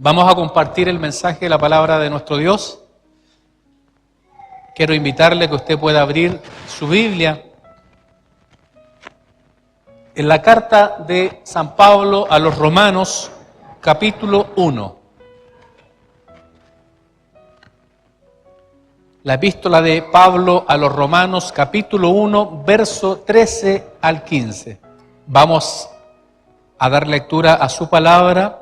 Vamos a compartir el mensaje de la palabra de nuestro Dios. Quiero invitarle a que usted pueda abrir su Biblia en la carta de San Pablo a los Romanos, capítulo 1. La epístola de Pablo a los Romanos, capítulo 1, verso 13 al 15. Vamos a dar lectura a su palabra.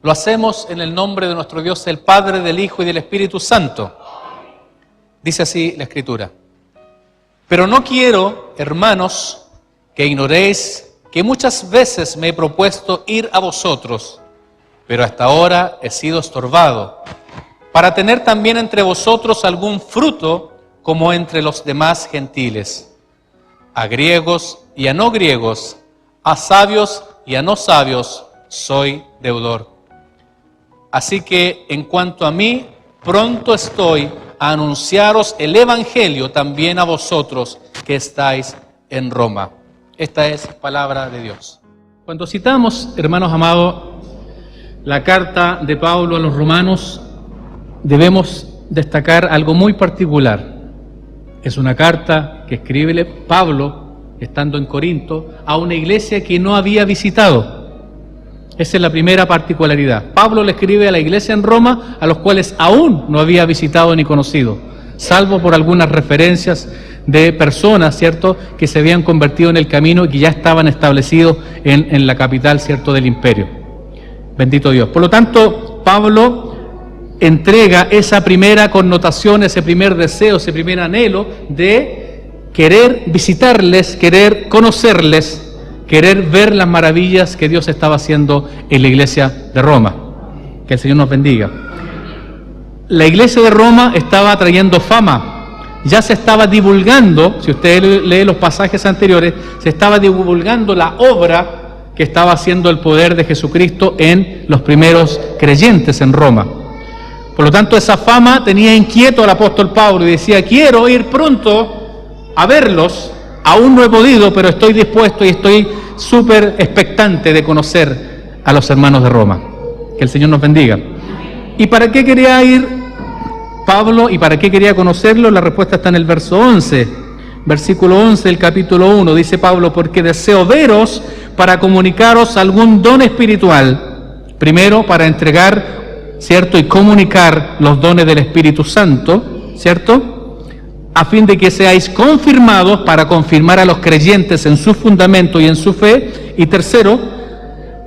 Lo hacemos en el nombre de nuestro Dios, el Padre, del Hijo y del Espíritu Santo. Dice así la Escritura. Pero no quiero, hermanos, que ignoréis que muchas veces me he propuesto ir a vosotros, pero hasta ahora he sido estorbado, para tener también entre vosotros algún fruto como entre los demás gentiles, a griegos y a no griegos, a sabios y a no sabios, soy deudor. Así que en cuanto a mí, pronto estoy a anunciaros el Evangelio también a vosotros que estáis en Roma. Esta es palabra de Dios. Cuando citamos, hermanos amados, la carta de Pablo a los romanos, debemos destacar algo muy particular. Es una carta que escribe Pablo, estando en Corinto, a una iglesia que no había visitado. Esa es la primera particularidad. Pablo le escribe a la iglesia en Roma, a los cuales aún no había visitado ni conocido, salvo por algunas referencias de personas, ¿cierto?, que se habían convertido en el camino y que ya estaban establecidos en la capital, ¿cierto?, del imperio. Bendito Dios. Por lo tanto, Pablo entrega esa primera connotación, ese primer deseo, ese primer anhelo de querer visitarles, querer conocerles, querer ver las maravillas que Dios estaba haciendo en la iglesia de Roma. Que el Señor nos bendiga. La iglesia de Roma estaba trayendo fama, ya se estaba divulgando, si usted lee los pasajes anteriores, se estaba divulgando la obra que estaba haciendo el poder de Jesucristo en los primeros creyentes en Roma. Por lo tanto, esa fama tenía inquieto al apóstol Pablo y decía, quiero ir pronto a verlos. Aún no he podido, pero estoy dispuesto y estoy súper expectante de conocer a los hermanos de Roma. Que el Señor nos bendiga. ¿Y para qué quería ir Pablo y para qué quería conocerlo? La respuesta está en el verso 11. Versículo 11 del capítulo 1. Dice Pablo, porque deseo veros para comunicaros algún don espiritual. Primero, para entregar, ¿cierto?, y comunicar los dones del Espíritu Santo, ¿cierto?, a fin de que seáis confirmados, para confirmar a los creyentes en su fundamento y en su fe. Y tercero,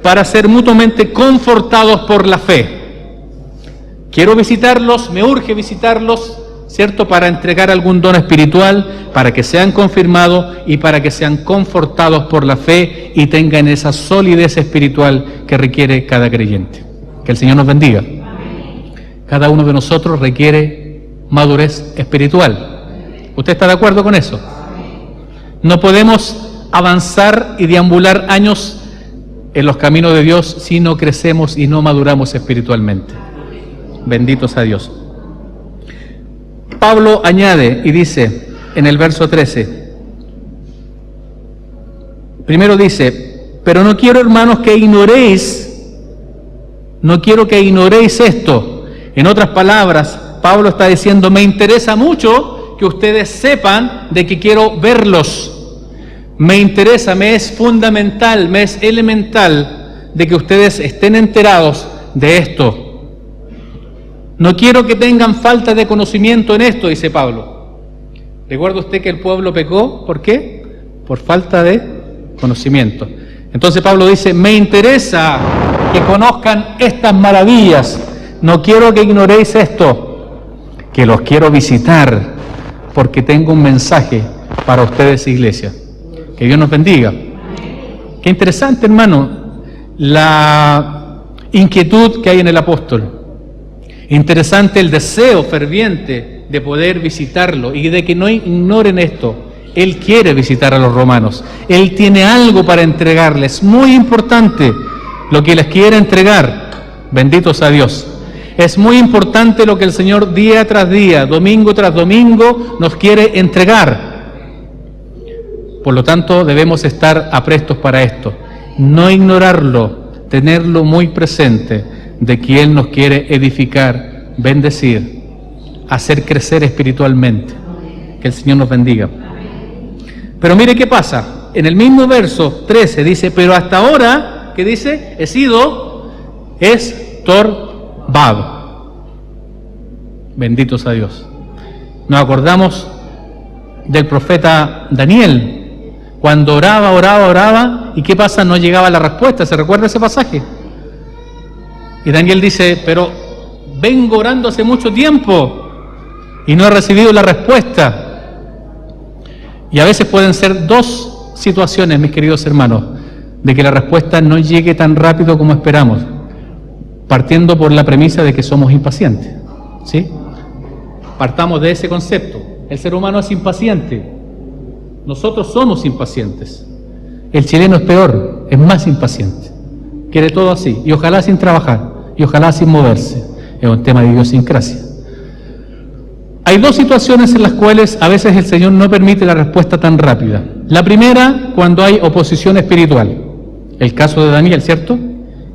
para ser mutuamente confortados por la fe. Quiero visitarlos, me urge visitarlos, ¿cierto?, para entregar algún don espiritual, para que sean confirmados y para que sean confortados por la fe y tengan esa solidez espiritual que requiere cada creyente. Que el Señor nos bendiga. Cada uno de nosotros requiere madurez espiritual. ¿Usted está de acuerdo con eso? No podemos avanzar y deambular años en los caminos de Dios si no crecemos y no maduramos espiritualmente. Benditos a Dios. Pablo añade y dice en el verso 13, primero dice, pero no quiero, hermanos, que ignoréis, no quiero que ignoréis esto. En otras palabras, Pablo está diciendo, me interesa mucho que ustedes sepan de que quiero verlos. Me interesa, me es fundamental, me es elemental de que ustedes estén enterados de esto. No quiero que tengan falta de conocimiento en esto, dice Pablo. ¿Recuerda usted que el pueblo pecó? ¿Por qué? Por falta de conocimiento. Entonces Pablo dice, me interesa que conozcan estas maravillas. No quiero que ignoréis esto, que los quiero visitar, porque tengo un mensaje para ustedes, iglesia. Que Dios nos bendiga. Qué interesante, hermano, la inquietud que hay en el apóstol. Interesante el deseo ferviente de poder visitarlo y de que no ignoren esto. Él quiere visitar a los romanos. Él tiene algo para entregarles. Muy importante lo que les quiere entregar. Benditos a Dios. Es muy importante lo que el Señor día tras día, domingo tras domingo, nos quiere entregar. Por lo tanto, debemos estar aprestos para esto. No ignorarlo, tenerlo muy presente, de que Él nos quiere edificar, bendecir, hacer crecer espiritualmente. Que el Señor nos bendiga. Pero mire qué pasa. En el mismo verso 13 dice, pero hasta ahora, ¿qué dice? He sido estorbado. Benditos a Dios. Nos acordamos del profeta Daniel, cuando oraba, ¿y qué pasa? No llegaba la respuesta. ¿Se recuerda ese pasaje? Y Daniel dice, pero vengo orando hace mucho tiempo y no he recibido la respuesta. Y a veces pueden ser dos situaciones, mis queridos hermanos, de que la respuesta no llegue tan rápido como esperamos, partiendo por la premisa de que somos impacientes, ¿sí? Partamos de ese concepto. El ser humano es impaciente. Nosotros somos impacientes. El chileno es peor, es más impaciente. Quiere todo así, y ojalá sin trabajar, y ojalá sin moverse. Es un tema de idiosincrasia. Hay dos situaciones en las cuales a veces el Señor no permite la respuesta tan rápida. La primera, cuando hay oposición espiritual. El caso de Daniel, ¿cierto?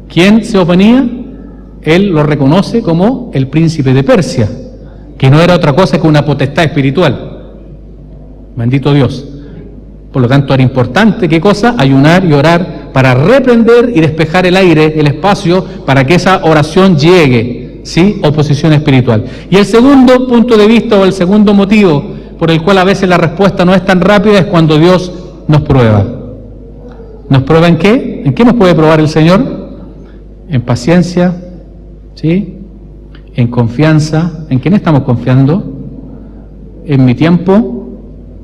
¿Quién se oponía? Él lo reconoce como el príncipe de Persia, que no era otra cosa que una potestad espiritual. Bendito Dios. Por lo tanto, era importante, ¿qué cosa? Ayunar y orar para reprender y despejar el aire, el espacio, para que esa oración llegue, ¿sí? Oposición espiritual. Y el segundo punto de vista, o el segundo motivo por el cual a veces la respuesta no es tan rápida, es cuando Dios nos prueba. ¿Nos prueba en qué? ¿En qué nos puede probar el Señor? En paciencia, ¿sí? En confianza. ¿En quién estamos confiando? En mi tiempo,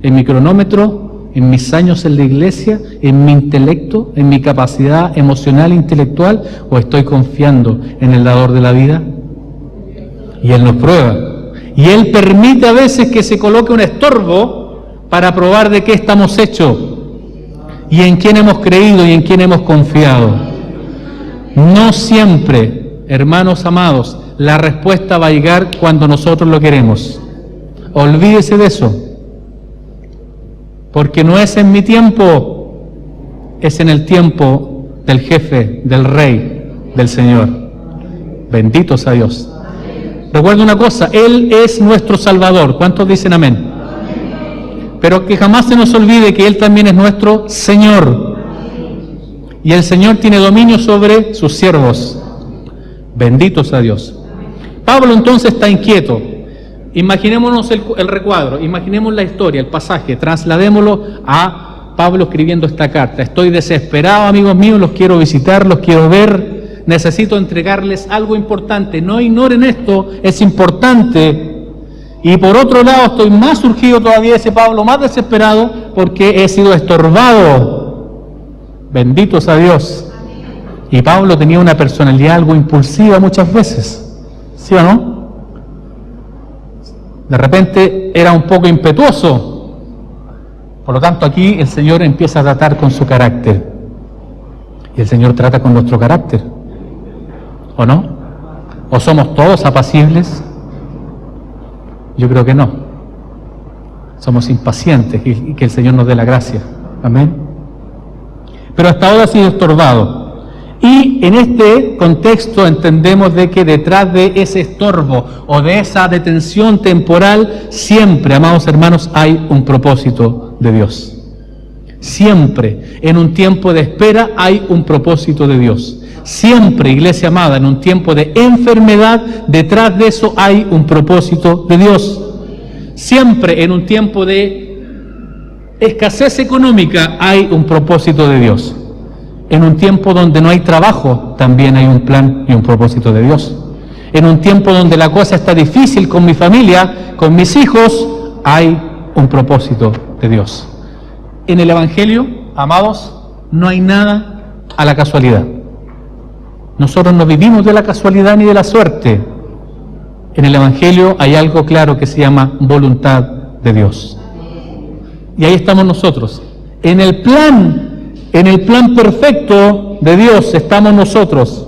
en mi cronómetro, en mis años en la iglesia, en mi intelecto, en mi capacidad emocional e intelectual, o estoy confiando en el dador de la vida. Y Él nos prueba. Y Él permite a veces que se coloque un estorbo para probar de qué estamos hechos y en quién hemos creído y en quién hemos confiado. No siempre, hermanos amados, la respuesta va a llegar cuando nosotros lo queremos. Olvídese de eso. Porque no es en mi tiempo, es en el tiempo del jefe, del rey, del Señor. Benditos a Dios. Recuerda una cosa, Él es nuestro Salvador. ¿Cuántos dicen amén? Pero que jamás se nos olvide que Él también es nuestro Señor. Y el Señor tiene dominio sobre sus siervos. Benditos a Dios. Pablo entonces está inquieto. Imaginémonos el recuadro, imaginemos la historia, el pasaje, trasladémoslo a Pablo escribiendo esta carta. Estoy desesperado, amigos míos, los quiero visitar, los quiero ver, necesito entregarles algo importante. No ignoren esto, es importante. Y por otro lado, estoy más surgido todavía, ese Pablo, más desesperado, porque he sido estorbado. Benditos a Dios. Y Pablo tenía una personalidad algo impulsiva muchas veces, ¿sí o no? De repente era un poco impetuoso. Por lo tanto, aquí el Señor empieza a tratar con su carácter. Y el Señor trata con nuestro carácter. ¿O no? ¿O somos todos apacibles? Yo creo que no. Somos impacientes y que el Señor nos dé la gracia. Amén. Pero hasta ahora ha sido estorbado. Y en este contexto entendemos de que detrás de ese estorbo o de esa detención temporal, siempre, amados hermanos, hay un propósito de Dios. Siempre, en un tiempo de espera, hay un propósito de Dios. Siempre, iglesia amada, en un tiempo de enfermedad, detrás de eso hay un propósito de Dios. Siempre, en un tiempo de escasez económica, hay un propósito de Dios. En un tiempo donde no hay trabajo, también hay un plan y un propósito de Dios. En un tiempo donde la cosa está difícil con mi familia, con mis hijos, hay un propósito de Dios. En el Evangelio, amados, no hay nada a la casualidad. Nosotros no vivimos de la casualidad ni de la suerte. En el Evangelio hay algo claro que se llama voluntad de Dios. Y ahí estamos nosotros. En el plan perfecto de Dios estamos nosotros.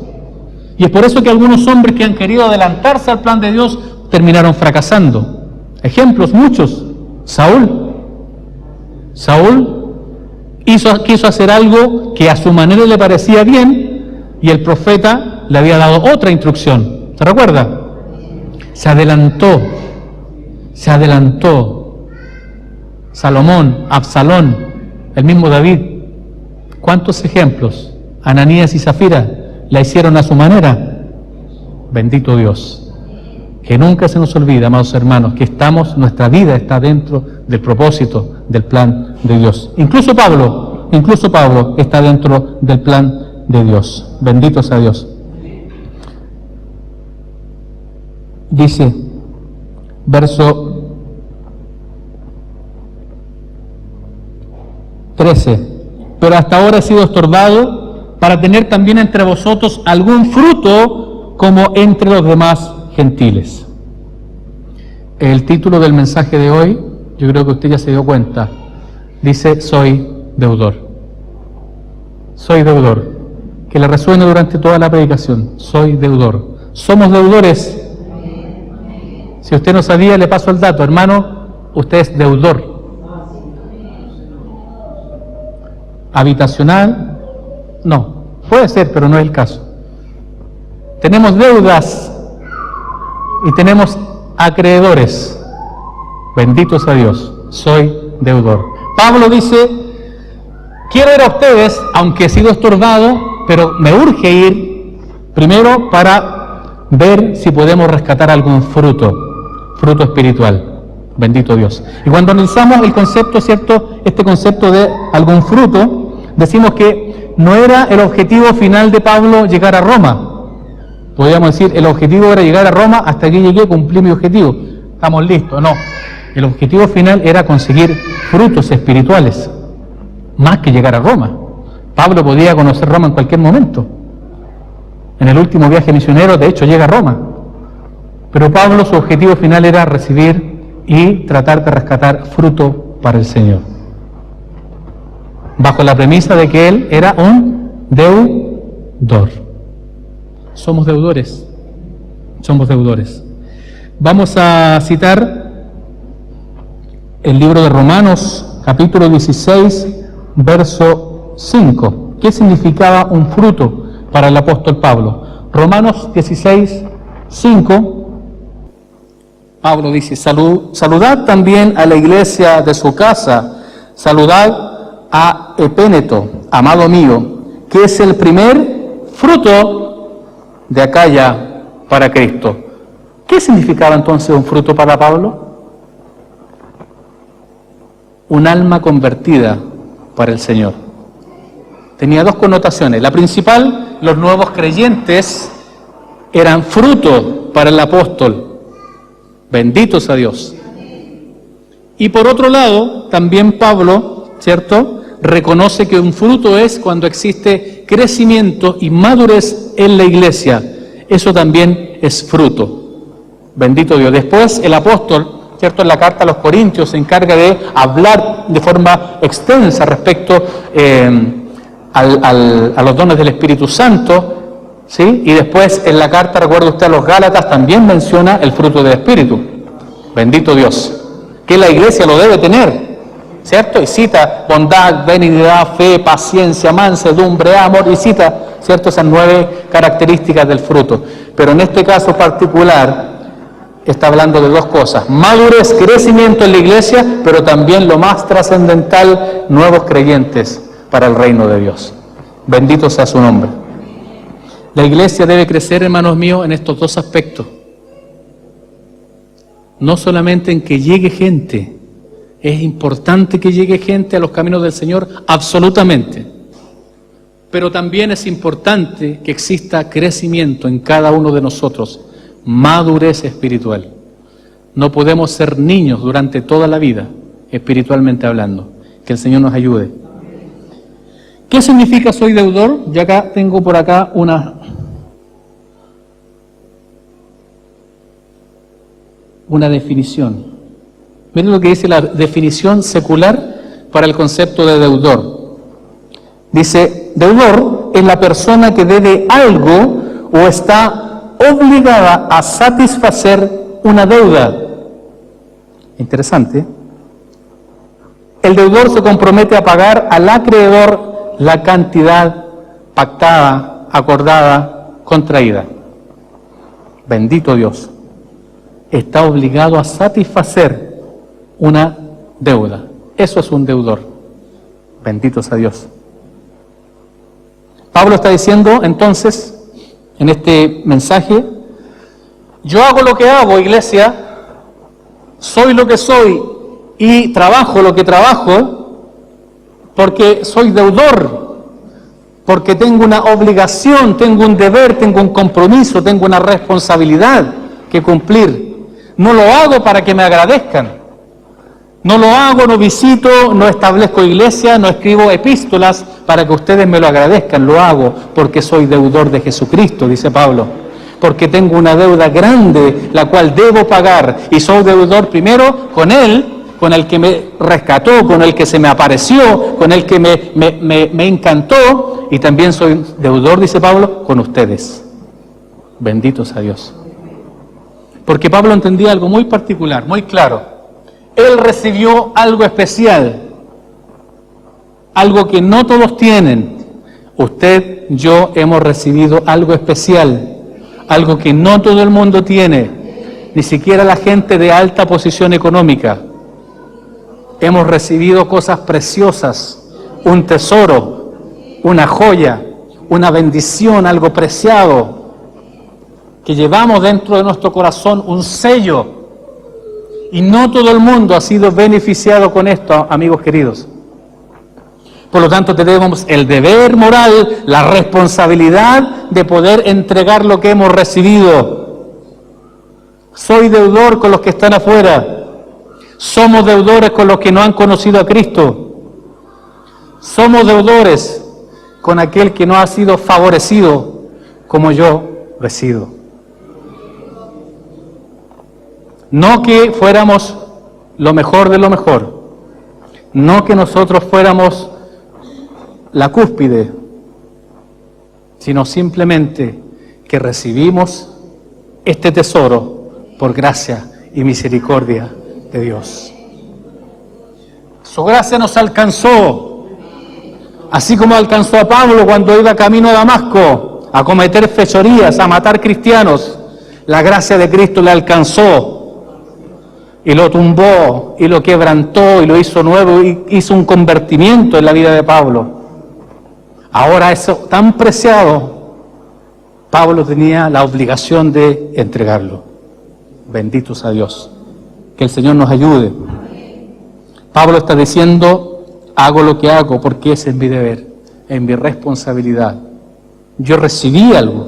Y es por eso que algunos hombres que han querido adelantarse al plan de Dios terminaron fracasando. Ejemplos muchos. Saúl quiso hacer algo que a su manera le parecía bien, y el profeta le había dado otra instrucción. ¿Se recuerda? Se adelantó. Salomón, Absalón, el mismo David. ¿Cuántos ejemplos? Ananías y Zafira la hicieron a su manera. Bendito Dios. Que nunca se nos olvide, amados hermanos, que nuestra vida está dentro del propósito, del plan de Dios. Incluso Pablo está dentro del plan de Dios. Bendito sea Dios. Dice, verso 13, pero hasta ahora he sido estorbado para tener también entre vosotros algún fruto como entre los demás gentiles. El título del mensaje de hoy, yo creo que usted ya se dio cuenta, dice, soy deudor. Soy deudor. Que le resuene durante toda la predicación, soy deudor. Somos deudores. Si usted no sabía, le paso el dato, hermano, usted es deudor. Habitacional, no, puede ser, pero no es el caso. Tenemos deudas y tenemos acreedores. Bendito sea Dios, soy deudor. Pablo dice, quiero ir a ustedes, aunque he sido estorbado, pero me urge ir primero para ver si podemos rescatar algún fruto espiritual. Bendito Dios. Y cuando analizamos el concepto, ¿cierto? Este concepto de algún fruto, decimos que no era el objetivo final de Pablo llegar a Roma. Podríamos decir, el objetivo era llegar a Roma, hasta aquí llegué, cumplí mi objetivo, estamos listos. No, el objetivo final era conseguir frutos espirituales, más que llegar a Roma. Pablo podía conocer Roma en cualquier momento. En el último viaje misionero, de hecho, llega a Roma. Pero Pablo, su objetivo final era recibir y tratar de rescatar fruto para el Señor, bajo la premisa de que él era un deudor. Somos deudores. Vamos a citar el libro de Romanos, capítulo 16, verso 5. ¿Qué significaba un fruto para el apóstol Pablo? Romanos 16, 5. Pablo dice, saludad también a la iglesia de su casa, saludad a Epéneto, amado mío, que es el primer fruto de Acaya para Cristo. ¿Qué significaba entonces un fruto para Pablo? Un alma convertida para el Señor. Tenía dos connotaciones. La principal, los nuevos creyentes eran fruto para el apóstol. Benditos a Dios. Y por otro lado, también Pablo, ¿cierto?, reconoce que un fruto es cuando existe crecimiento y madurez en la iglesia. Eso también es fruto. Bendito Dios. Después el apóstol, ¿cierto?, en la carta a los Corintios se encarga de hablar de forma extensa respecto a los dones del Espíritu Santo, ¿sí? Y después en la carta, recuerda usted, a los Gálatas también menciona el fruto del Espíritu. Bendito Dios. Que la iglesia lo debe tener, ¿cierto? Y cita bondad, benignidad, fe, paciencia, mansedumbre, amor, y cita, ¿cierto?, esas 9 características del fruto. Pero en este caso particular está hablando de dos cosas: madurez, crecimiento en la iglesia, pero también lo más trascendental, nuevos creyentes para el reino de Dios. Bendito sea su nombre. La iglesia debe crecer, hermanos míos, en estos dos aspectos. No solamente en que llegue gente. Es importante que llegue gente a los caminos del Señor, absolutamente. Pero también es importante que exista crecimiento en cada uno de nosotros, madurez espiritual. No podemos ser niños durante toda la vida, espiritualmente hablando. Que el Señor nos ayude. ¿Qué significa soy deudor? Ya acá tengo por acá una definición. Miren lo que dice la definición secular para el concepto de deudor. Dice, deudor es la persona que debe algo o está obligada a satisfacer una deuda. Interesante. El deudor se compromete a pagar al acreedor la cantidad pactada, acordada contraída. Bendito Dios. Está obligado a satisfacer una deuda. Eso es un deudor. Bendito sea Dios. Pablo está diciendo entonces, en este mensaje, yo hago lo que hago, iglesia, soy lo que soy y trabajo lo que trabajo porque soy deudor, porque tengo una obligación, tengo un deber, tengo un compromiso, tengo una responsabilidad que cumplir. No lo hago para que me agradezcan. No lo hago, no visito, no establezco iglesia, no escribo epístolas para que ustedes me lo agradezcan. Lo hago porque soy deudor de Jesucristo, dice Pablo. Porque tengo una deuda grande, la cual debo pagar. Y soy deudor primero con Él, con el que me rescató, con el que se me apareció, con el que me encantó. Y también soy deudor, dice Pablo, con ustedes. Benditos a Dios. Porque Pablo entendía algo muy particular, muy claro. Él recibió algo especial, algo que no todos tienen. Usted, yo hemos recibido algo especial, algo que no todo el mundo tiene, ni siquiera la gente de alta posición económica. Hemos recibido cosas preciosas, un tesoro, una joya, una bendición, algo preciado, que llevamos dentro de nuestro corazón, un sello. Y no todo el mundo ha sido beneficiado con esto, amigos queridos. Por lo tanto, tenemos el deber moral, la responsabilidad de poder entregar lo que hemos recibido. Soy deudor con los que están afuera. Somos deudores con los que no han conocido a Cristo. Somos deudores con aquel que no ha sido favorecido como yo lo he sido. No que fuéramos lo mejor de lo mejor, no que nosotros fuéramos la cúspide, sino simplemente que recibimos este tesoro por gracia y misericordia de Dios. Su gracia nos alcanzó, así como alcanzó a Pablo cuando iba camino a Damasco a cometer fechorías, a matar cristianos. La gracia de Cristo le alcanzó y lo tumbó, y lo quebrantó, y lo hizo nuevo, y hizo un convertimiento en la vida de Pablo. Ahora eso tan preciado, Pablo tenía la obligación de entregarlo. Benditos a Dios. Que el Señor nos ayude. Pablo está diciendo, hago lo que hago porque ese es mi deber, es mi responsabilidad. Yo recibí algo.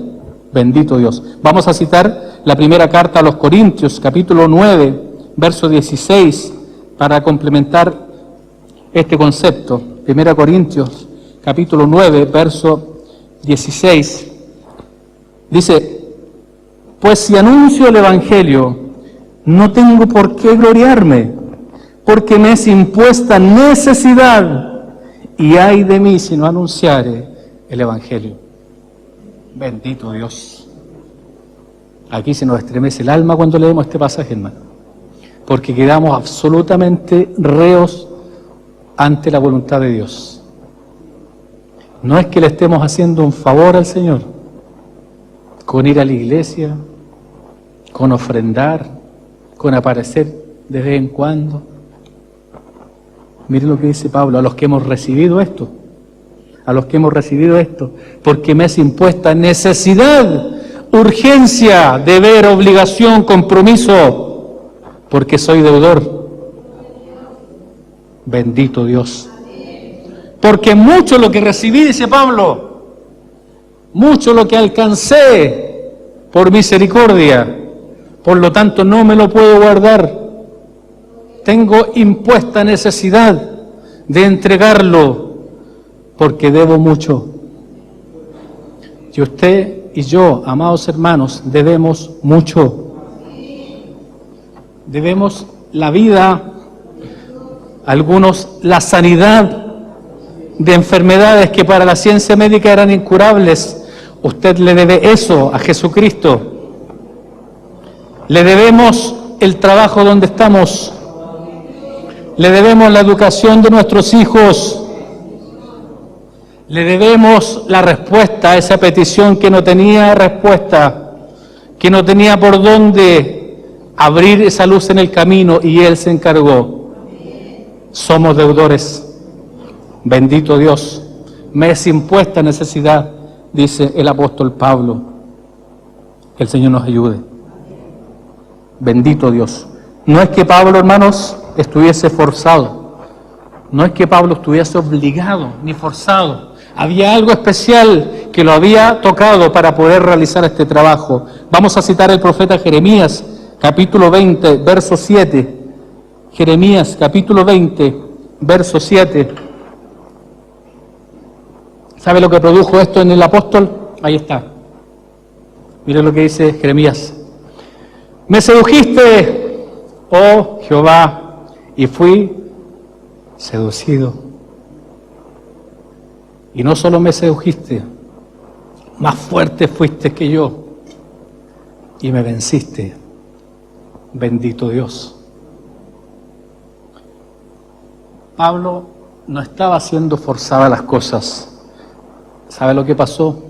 Bendito Dios. Vamos a citar la primera carta a los Corintios, capítulo 9, verso 16, para complementar este concepto. 1 Corintios, capítulo 9, verso 16. Dice, pues si anuncio el Evangelio, no tengo por qué gloriarme, porque me es impuesta necesidad, y ay de mí si no anunciare el Evangelio. Bendito Dios. Aquí se nos estremece el alma cuando leemos este pasaje, hermano, porque quedamos absolutamente reos ante la voluntad de Dios. No es que le estemos haciendo un favor al Señor con ir a la iglesia, con ofrendar, con aparecer de vez en cuando. Miren lo que dice Pablo, a los que hemos recibido esto, porque me es impuesta necesidad, urgencia, deber, obligación, compromiso, porque soy deudor. Bendito Dios. Porque mucho lo que recibí, dice Pablo, mucho lo que alcancé por misericordia, por lo tanto no me lo puedo guardar. Tengo impuesta necesidad de entregarlo, porque debo mucho. Y usted y yo, amados hermanos, debemos mucho. Debemos la vida, algunos la sanidad de enfermedades que para la ciencia médica eran incurables. Usted le debe eso a Jesucristo. Le debemos el trabajo donde estamos. Le debemos la educación de nuestros hijos. Le debemos la respuesta a esa petición que no tenía respuesta, que no tenía por dónde abrir esa luz en el camino, y Él se encargó. Somos deudores. Bendito Dios. Me es impuesta necesidad, dice el apóstol Pablo. Que el Señor nos ayude. Bendito Dios. No es que Pablo, hermanos, estuviese forzado. No es que Pablo estuviese obligado ni forzado. Había algo especial que lo había tocado para poder realizar este trabajo. Vamos a citar el profeta Jeremías, capítulo 20, verso 7. Jeremías, capítulo 20, verso 7. ¿Sabe lo que produjo esto en el apóstol? Ahí está. Mire lo que dice Jeremías. Me sedujiste, oh Jehová, y fui seducido. Y no solo me sedujiste, más fuerte fuiste que yo, y me venciste. Bendito Dios. Pablo no estaba siendo forzado a las cosas. ¿Sabe lo que pasó?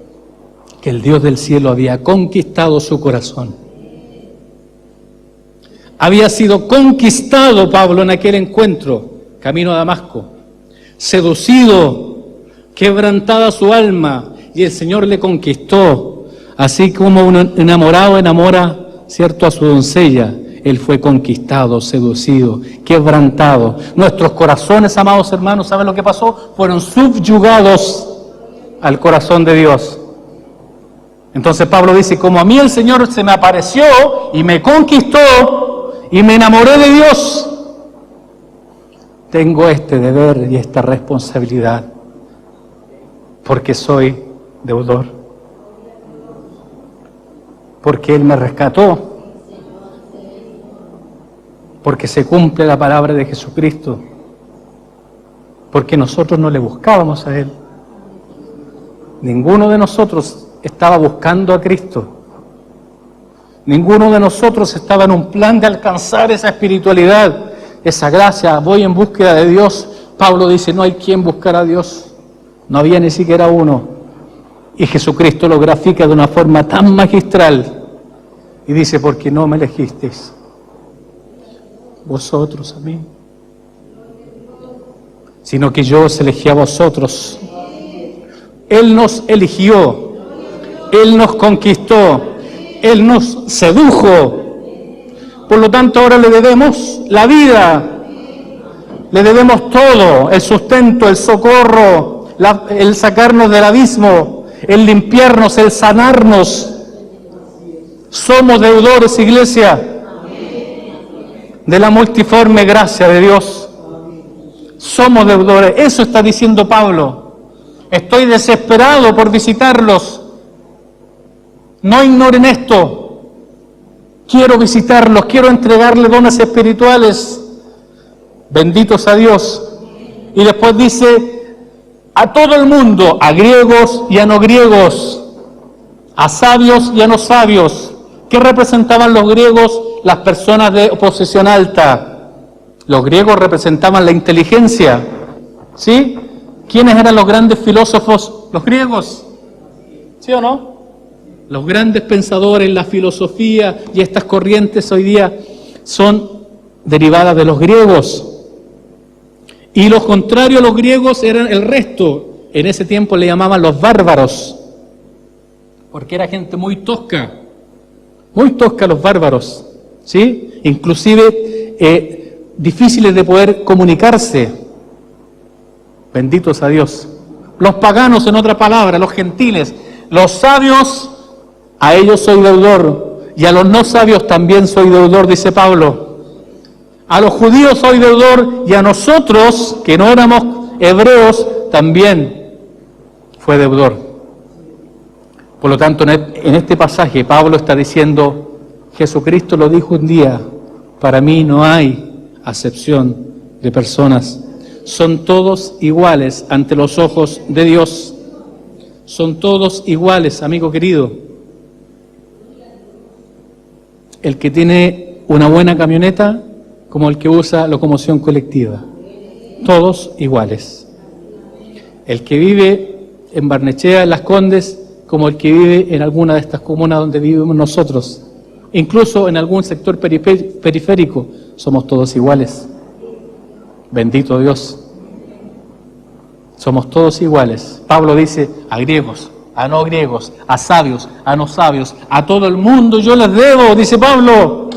Que el Dios del cielo había conquistado su corazón. Había sido conquistado Pablo en aquel encuentro, camino a Damasco, seducido, quebrantada su alma, y el Señor le conquistó, así como un enamorado enamora, ¿cierto?, a su doncella. Él fue conquistado, seducido, quebrantado. Nuestros corazones, amados hermanos, ¿saben lo que pasó? Fueron subyugados al corazón de Dios. Entonces Pablo dice, como a mí el Señor se me apareció y me conquistó y me enamoré de Dios, tengo este deber y esta responsabilidad, porque soy deudor, porque Él me rescató, porque se cumple la palabra de Jesucristo, porque nosotros no le buscábamos a Él. Ninguno de nosotros estaba buscando a Cristo. Ninguno de nosotros estaba en un plan de alcanzar esa espiritualidad, esa gracia. Voy en búsqueda de Dios. Pablo dice, no hay quien buscar a Dios. No había ni siquiera uno. Y Jesucristo lo grafica de una forma tan magistral. Y dice, porque no me elegisteis vosotros a mí, sino que yo os elegí a vosotros. Él nos eligió, Él nos conquistó, Él nos sedujo. Por lo tanto, ahora le debemos la vida, le debemos todo, el sustento, el socorro, el sacarnos del abismo, el limpiarnos, el sanarnos. Somos deudores, iglesia, de la multiforme gracia de Dios. Somos deudores. Eso está diciendo Pablo. Estoy desesperado por visitarlos. No ignoren esto. Quiero visitarlos, quiero entregarles dones espirituales. Benditos a Dios. Y después dice, a todo el mundo, a griegos y a no griegos, a sabios y a no sabios. ¿Qué representaban los griegos? Las personas de posición alta. Los griegos representaban la inteligencia. ¿Sí? ¿Quiénes eran los grandes filósofos? Los griegos. ¿Sí o no? Los grandes pensadores, la filosofía y estas corrientes hoy día son derivadas de los griegos. Y lo contrario a los griegos eran el resto. En ese tiempo le llamaban los bárbaros, porque era gente muy tosca los bárbaros, ¿sí? Inclusive difíciles de poder comunicarse. Benditos a Dios. Los paganos, en otra palabra, los gentiles, los sabios, a ellos soy deudor, y a los no sabios también soy deudor, dice Pablo. A los judíos soy deudor, y a nosotros, que no éramos hebreos, también fue deudor. Por lo tanto, en este pasaje Pablo está diciendo, Jesucristo lo dijo un día, para mí no hay acepción de personas. Son todos iguales ante los ojos de Dios. Son todos iguales, amigo querido. El que tiene una buena camioneta como el que usa locomoción colectiva. Todos iguales. El que vive en Barnechea, en Las Condes, como el que vive en alguna de estas comunas donde vivimos nosotros. Incluso en algún sector periférico, somos todos iguales. Bendito Dios. Somos todos iguales. Pablo dice a griegos, a no griegos, a sabios, a no sabios, a todo el mundo yo les debo, dice Pablo.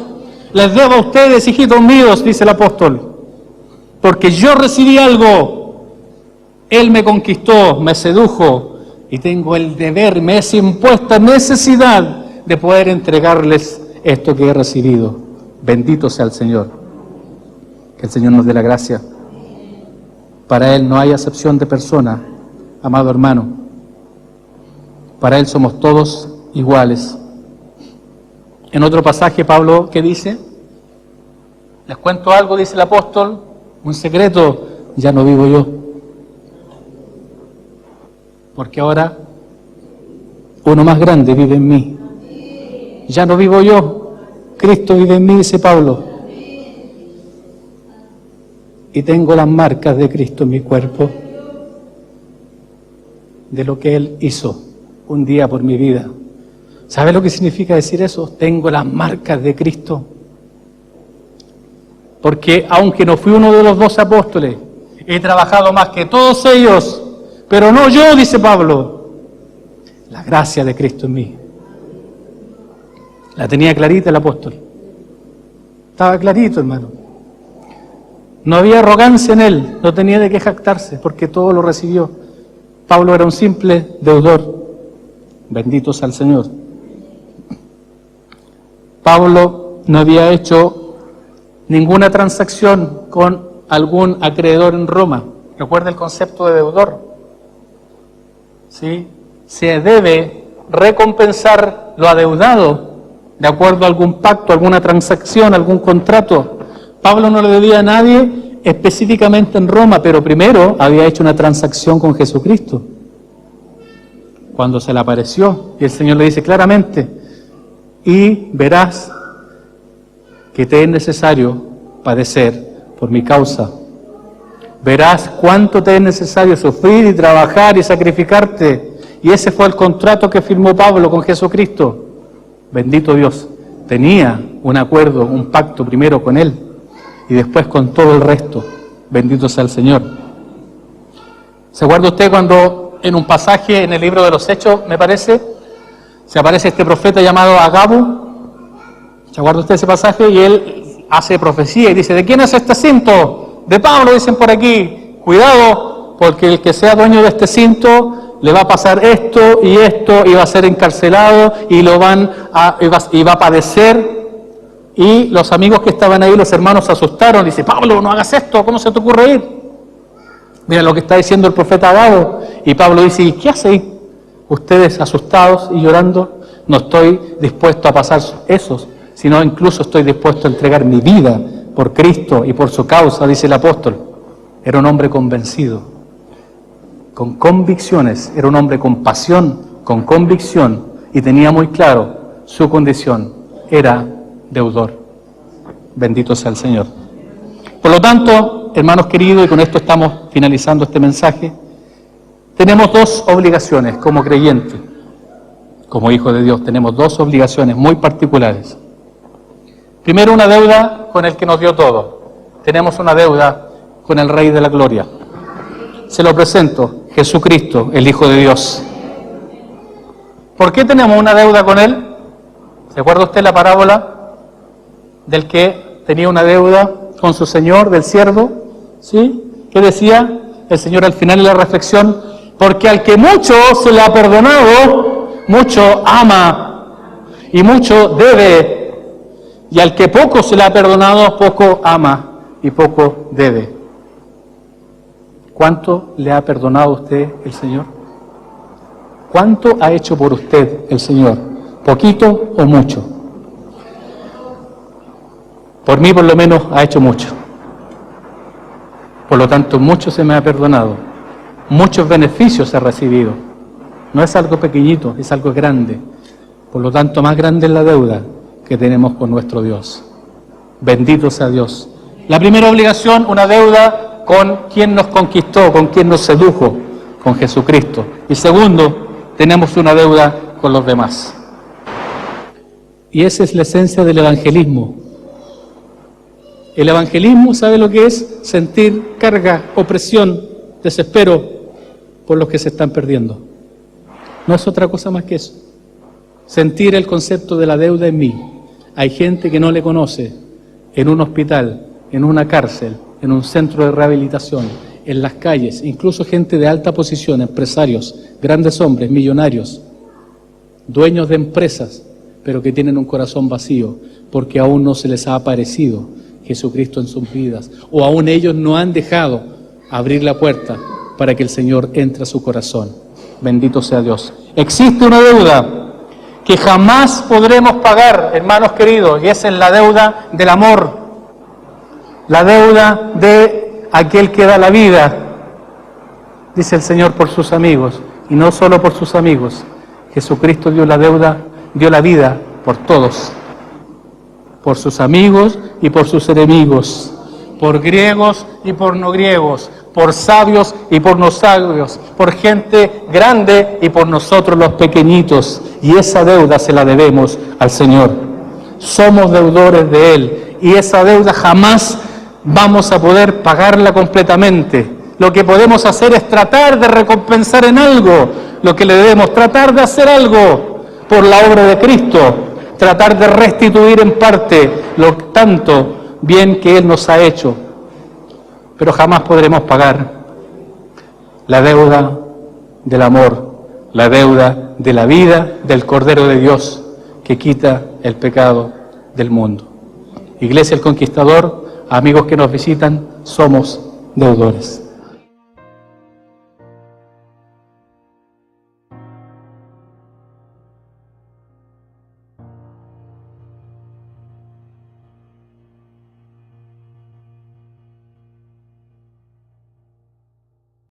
Les debo a ustedes, hijitos míos, dice el apóstol. Porque yo recibí algo. Él me conquistó, me sedujo y tengo el deber, me es impuesta necesidad de poder entregarles esto que he recibido. Bendito sea el Señor. Que el Señor nos dé la gracia. Para Él no hay acepción de persona, amado hermano. Para Él somos todos iguales. En otro pasaje, Pablo, ¿qué dice? Les cuento algo, dice el apóstol, un secreto, ya no vivo yo. Porque ahora uno más grande vive en mí. Ya no vivo yo, Cristo vive en mí, dice Pablo. Y tengo las marcas de Cristo en mi cuerpo, de lo que Él hizo un día por mi vida. ¿Sabe lo que significa decir eso? Tengo las marcas de Cristo. Porque aunque no fui uno de los 12 apóstoles, he trabajado más que todos ellos, pero no yo, dice Pablo. La gracia de Cristo en mí. La tenía clarita el apóstol. Estaba clarito, hermano. No había arrogancia en él, no tenía de qué jactarse, porque todo lo recibió. Pablo era un simple deudor. Bendito sea el Señor. Pablo no había hecho ninguna transacción con algún acreedor en Roma. Recuerda el concepto de deudor. ¿Sí? Se debe recompensar lo adeudado de acuerdo a algún pacto, alguna transacción, algún contrato. Pablo no le debía a nadie específicamente en Roma, pero primero había hecho una transacción con Jesucristo. Cuando se le apareció, y el Señor le dice claramente, y verás que te es necesario padecer por mi causa. Verás cuánto te es necesario sufrir y trabajar y sacrificarte. Y ese fue el contrato que firmó Pablo con Jesucristo. Bendito Dios. Tenía un acuerdo, un pacto primero con Él y después con todo el resto. Bendito sea el Señor. ¿Se acuerda usted cuando en un pasaje en el libro de los Hechos, me parece, se aparece este profeta llamado Agabo? ¿Se acuerda usted de ese pasaje? Y él hace profecía y dice, ¿de quién es este cinto? De Pablo, dicen por aquí. Cuidado, porque el que sea dueño de este cinto le va a pasar esto, y va a ser encarcelado, y va a padecer. Y los amigos que estaban ahí, los hermanos, se asustaron. Dice, Pablo, no hagas esto, ¿cómo se te ocurre ir? Mira lo que está diciendo el profeta Agabo. Y Pablo dice, ¿y qué hacéis ustedes asustados y llorando? No estoy dispuesto a pasar esos, sino incluso estoy dispuesto a entregar mi vida por Cristo y por su causa, dice el apóstol. Era un hombre convencido, con convicciones, era un hombre con pasión, con convicción, y tenía muy claro su condición, era deudor. Bendito sea el Señor. Por lo tanto, hermanos queridos, y con esto estamos finalizando este mensaje, tenemos dos obligaciones como creyentes, como hijos de Dios, tenemos dos obligaciones muy particulares. Primero, una deuda con el que nos dio todo. Tenemos una deuda con el Rey de la Gloria. Se lo presento, Jesucristo, el Hijo de Dios. ¿Por qué tenemos una deuda con Él? ¿Se acuerda usted la parábola del que tenía una deuda con su Señor, del siervo? ¿Sí? ¿Qué decía el Señor al final de la reflexión? Porque al que mucho se le ha perdonado, mucho ama y mucho debe. Y al que poco se le ha perdonado, poco ama y poco debe. ¿Cuánto le ha perdonado a usted el Señor? ¿Cuánto ha hecho por usted el Señor? ¿Poquito o mucho? Por mí, por lo menos, ha hecho mucho. Por lo tanto, mucho se me ha perdonado. Muchos beneficios he recibido. No es algo pequeñito, es algo grande. Por lo tanto, más grande es la deuda que tenemos con nuestro Dios. Bendito sea Dios. La primera obligación, una deuda con quien nos conquistó, con quien nos sedujo. con Jesucristo. Y segundo, tenemos una deuda con los demás. Y esa es la esencia del evangelismo. El evangelismo, ¿sabe lo que es? Sentir carga, opresión, desespero por los que se están perdiendo. No es otra cosa más que eso. Sentir el concepto de la deuda en mí. Hay gente que no le conoce en un hospital, en una cárcel, en un centro de rehabilitación, en las calles, incluso gente de alta posición, empresarios, grandes hombres, millonarios, dueños de empresas, pero que tienen un corazón vacío, porque aún no se les ha aparecido Jesucristo en sus vidas, o aún ellos no han dejado abrir la puerta para que el Señor entre a su corazón. Bendito sea Dios. Existe una deuda que jamás podremos pagar, hermanos queridos, y esa es la deuda del amor, la deuda de aquel que da la vida, dice el Señor, por sus amigos, y no solo por sus amigos. Jesucristo dio la vida por todos, por sus amigos y por sus enemigos, por griegos y por no griegos, por sabios y por no sabios, por gente grande y por nosotros los pequeñitos. Y esa deuda se la debemos al Señor. Somos deudores de Él y esa deuda jamás vamos a poder pagarla completamente. Lo que podemos hacer es tratar de recompensar en algo lo que le debemos, tratar de hacer algo por la obra de Cristo, tratar de restituir en parte lo tanto bien que Él nos ha hecho, pero jamás podremos pagar la deuda del amor, la deuda de la vida del Cordero de Dios que quita el pecado del mundo. Iglesia El Conquistador, amigos que nos visitan, somos deudores.